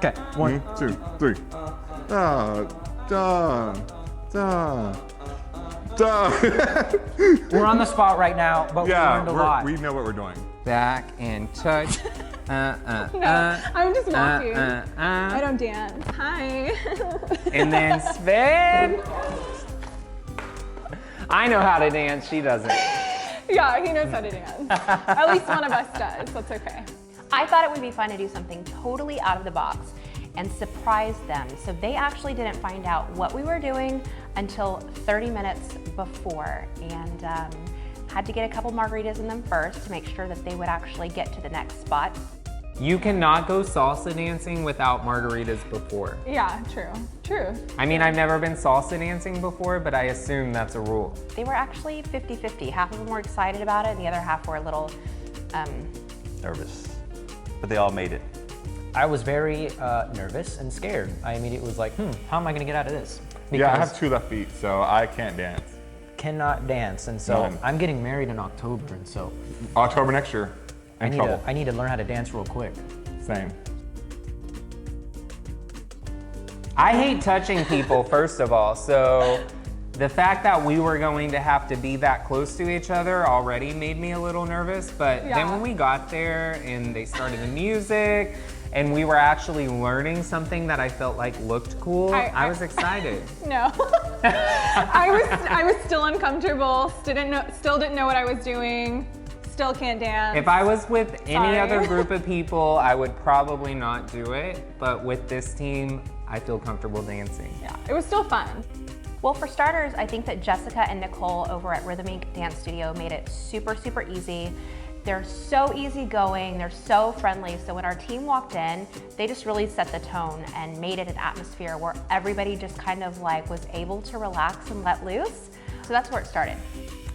Okay, 1, 2, 3. Da, da, da, da. We're on the spot right now, but we learned a lot. We know what we're doing. Back and touch. No, I'm just walking. I don't dance. Hi. And then spin. I know how to dance, she doesn't. Yeah, he knows how to dance. At least one of us does, that's okay. I thought it would be fun to do something totally out of the box and surprise them. So they actually didn't find out what we were doing until 30 minutes before, and had to get a couple margaritas in them first to make sure that they would actually get to the next spot. You cannot go salsa dancing without margaritas before. Yeah, true. I mean, I've never been salsa dancing before, but I assume that's a rule. They were actually 50-50. Half of them were excited about it, and the other half were a little nervous. But they all made it. I was very nervous and scared. I immediately was like, how am I gonna get out of this? Because Yeah, I have 2 left feet, so I can't dance. cannot dance, and so None. I'm getting married in October, and so October next year. I need to learn how to dance real quick. Same. I hate touching people, first of all, so the fact that we were going to have to be that close to each other already made me a little nervous, but then when we got there and they started the music and we were actually learning something that I felt like looked cool, I was excited. No. I was still uncomfortable, still didn't know what I was doing, still can't dance. If I was with any other group of people, I would probably not do it, but with this team, I feel comfortable dancing. Yeah, it was still fun. Well, for starters, I think that Jessica and Nicole over at Rhythm Inc. Dance Studio made it super, super easy. They're so easygoing, they're so friendly. So when our team walked in, they just really set the tone and made it an atmosphere where everybody just kind of like was able to relax and let loose. So that's where it started.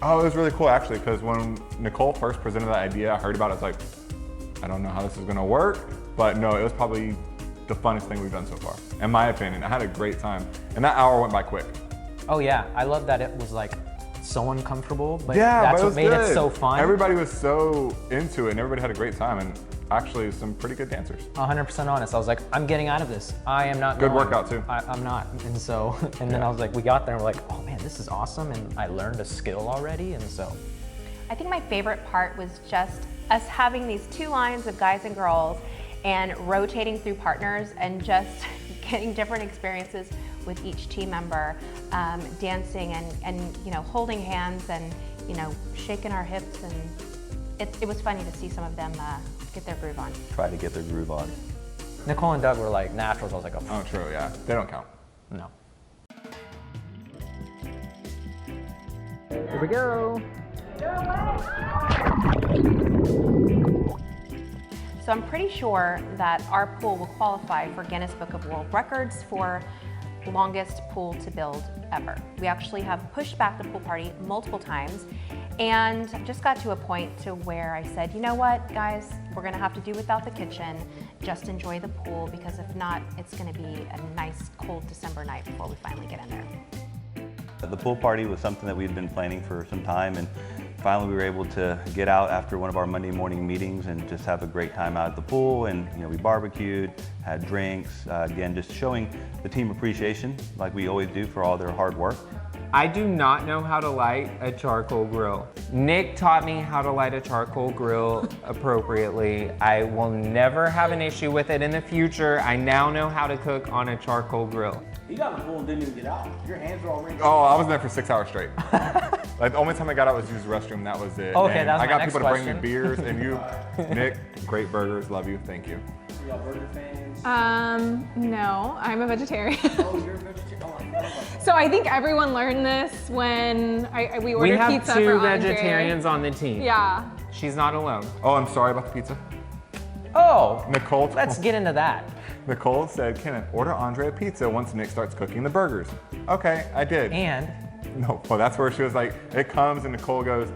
Oh, it was really cool actually, because when Nicole first presented that idea, I heard about it, I was like, I don't know how this is gonna work, but no, it was probably the funnest thing we've done so far. In my opinion, I had a great time. And that hour went by quick. Oh yeah, I love that it was like so uncomfortable, but Yeah, that's but what made it so fun. Everybody was so into it and everybody had a great time, and actually some pretty good dancers. 100% honest, I was like, I'm getting out of this. I am not Good going. workout too. I'm not, and so, and then I was like, we got there and we're like, oh man, this is awesome, and I learned a skill already, and so. I think my favorite part was just us having these 2 lines of guys and girls and rotating through partners and just getting different experiences with each team member, dancing and you know, holding hands and you know, shaking our hips, and it was funny to see some of them get their groove on. Try to get their groove on. Nicole and Doug were like naturals. I was like, Oh, true, yeah. They don't count. no. Here we go. So I'm pretty sure that our pool will qualify for Guinness Book of World Records for longest pool to build ever. We actually have pushed back the pool party multiple times and just got to a point to where I said, you know what, guys, we're gonna have to do without the kitchen, just enjoy the pool, because if not, it's gonna be a nice cold December night before we finally get in there. The pool party was something that we'd been planning for some time, and finally we were able to get out after one of our Monday morning meetings and just have a great time out at the pool. And you know, we barbecued, had drinks, again, just showing the team appreciation like we always do for all their hard work. I do not know how to light a charcoal grill. Nick taught me how to light a charcoal grill appropriately. I will never have an issue with it in the future. I now know how to cook on a charcoal grill. You got in the pool and didn't even get out. Your hands were all wrinkled. Oh, I was there for 6 hours straight. Like the only time I got out was use the restroom, that was it. Okay, and that was I my got next people to bring me question. beers, and you, Nick, great burgers, love you, thank you. You got burger fans. No, I'm a vegetarian. Oh, you're a vegetarian. Oh, I forgot about that. So I think everyone learned this when we ordered We have pizza 2 for Andre. vegetarians on the team. Yeah. She's not alone. Oh, I'm sorry about the pizza. Oh, Nicole, let's get into that. Nicole said, Kenneth, order Andre a pizza once Nick starts cooking the burgers. Okay, I did. And No, well, that's where she was like, it comes and Nicole goes,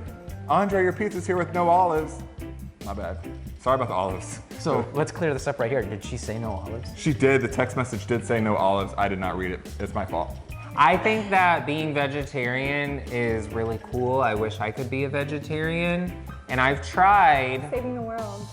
Andre, your pizza's here with no olives. My bad. Sorry about the olives. so let's clear this up right here. Did she say no olives? She did, the text message did say no olives. I did not read it. It's my fault. I think that being vegetarian is really cool. I wish I could be a vegetarian. And I've tried, Saving the world.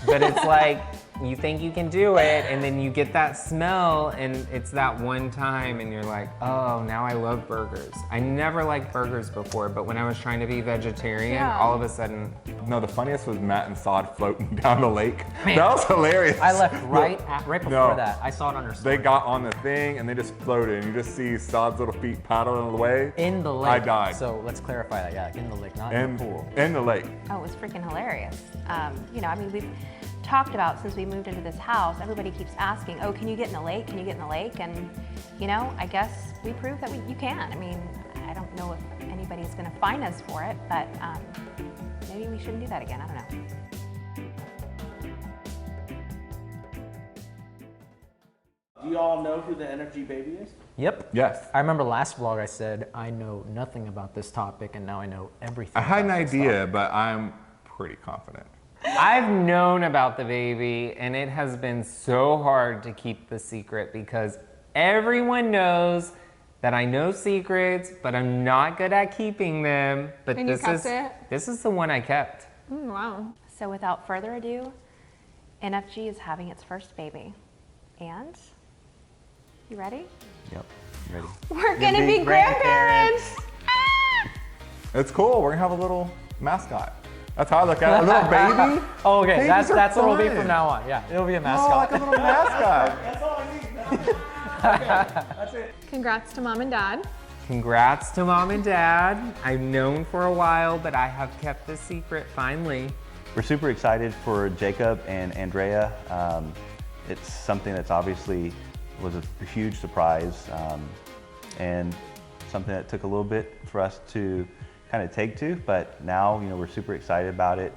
but it's like, you think you can do it, and then you get that smell, and it's that one time, and you're like, oh, now I love burgers. I never liked burgers before, but when I was trying to be vegetarian, Yeah. all of a sudden, No, the funniest was Matt and Sod floating down the lake. Man. That was hilarious. I left right before No. that. I saw it on her They story. got on the thing and they just floated, and you just see Sod's little feet paddling away. in the lake. I died. So let's clarify that. Yeah, like in the lake, not in the pool. In the lake. Oh, it was freaking hilarious. You know, I mean, we've talked about since we moved into this house, everybody keeps asking, oh, can you get in the lake? Can you get in the lake? And, you know, I guess we proved that you can. I mean, I don't know if anybody's going to fine us for it, but maybe we shouldn't do that again. I don't know. Do you all know who the NFG baby is? Yep. Yes. I remember last vlog I said I know nothing about this topic, and now I know everything. I had an about this idea, topic. but I'm pretty confident. I've known about the baby, and it has been so hard to keep the secret because everyone knows that I know secrets, but I'm not good at keeping them. But And you kept it? this is the one I kept. Wow. So without further ado, NFG is having its first baby. And, you ready? Yep, ready. We're gonna be grandparents! It's cool. We're gonna have a little mascot. That's how I look at it. A little baby. Oh, okay. Babies are That's what it'll be fun. from now on. Yeah, it'll be a Oh, mascot. like a little mascot. That's all I need. Okay, that's it. Congrats to mom and dad. Congrats to mom and dad. I've known for a while, but I have kept the secret finally. We're super excited for Jacob and Andrea. It's something that's obviously was a huge surprise and something that took a little bit for us to kind of take to, but now, you know, we're super excited about it.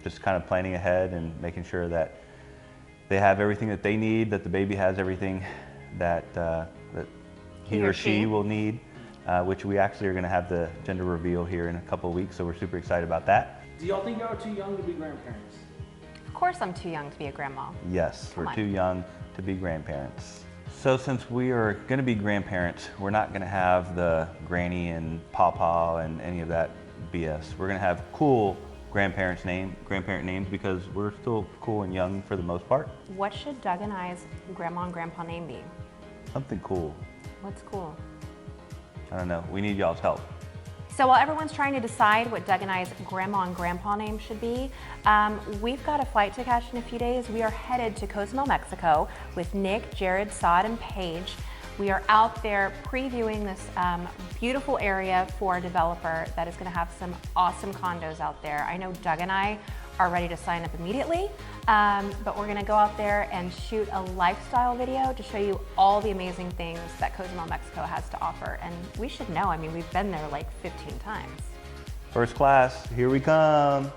Just kind of planning ahead and making sure that they have everything that they need, that the baby has everything that he or she will need, which we actually are going to have the gender reveal here in a couple of weeks, so we're super excited about that. Do y'all think y'all are too young to be grandparents? Of course I'm too young to be a grandma. Yes, Come we're on. too young to be grandparents. So since we are going to be grandparents, we're not going to have the granny and pawpaw and any of that BS. We're going to have cool grandparent names because we're still cool and young for the most part. What should Doug and I's grandma and grandpa name be? Something cool. What's cool? I don't know. We need y'all's help. So while everyone's trying to decide what Doug and I's grandma and grandpa name should be, we've got a flight to catch in a few days. We are headed to Cozumel, Mexico with Nick, Jared, Sod, and Paige. We are out there previewing this beautiful area for a developer that is going to have some awesome condos out there. I know Doug and I are ready to sign up immediately, but we're going to go out there and shoot a lifestyle video to show you all the amazing things that Cozumel, Mexico has to offer. And we should know, I mean, we've been there like 15 times. First class, here we come.